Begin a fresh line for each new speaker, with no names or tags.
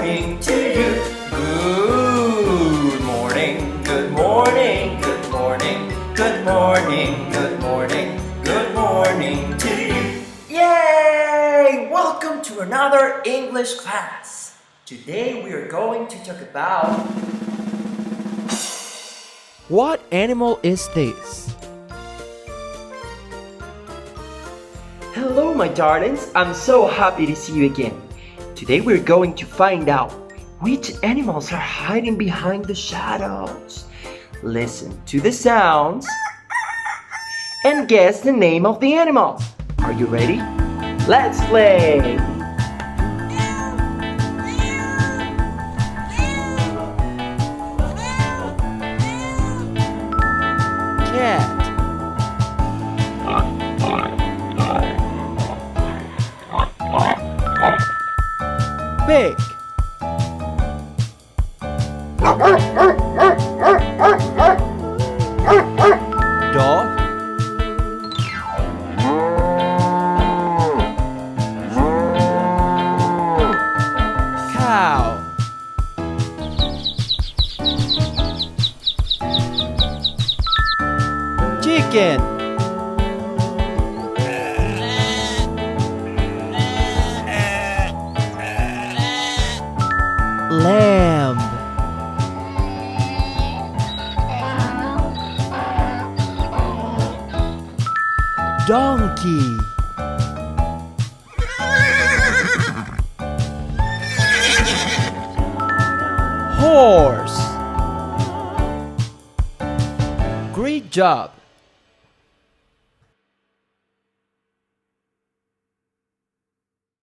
morning to you. Good morning, good morning, good morning, good morning, good morning, good morning to you. Yay! Welcome to another English class. Today we are going to talk about
what animal is this?
Hello, my darlings. I'm so happy to see you again. Today we're going to find out which animals are hiding behind the shadows. Listen to the sounds and guess the name of the animal. Are you ready? Let's play!
Cat. Pig. Dog. Cow. Chicken. Lamb. Donkey. Horse. Great job!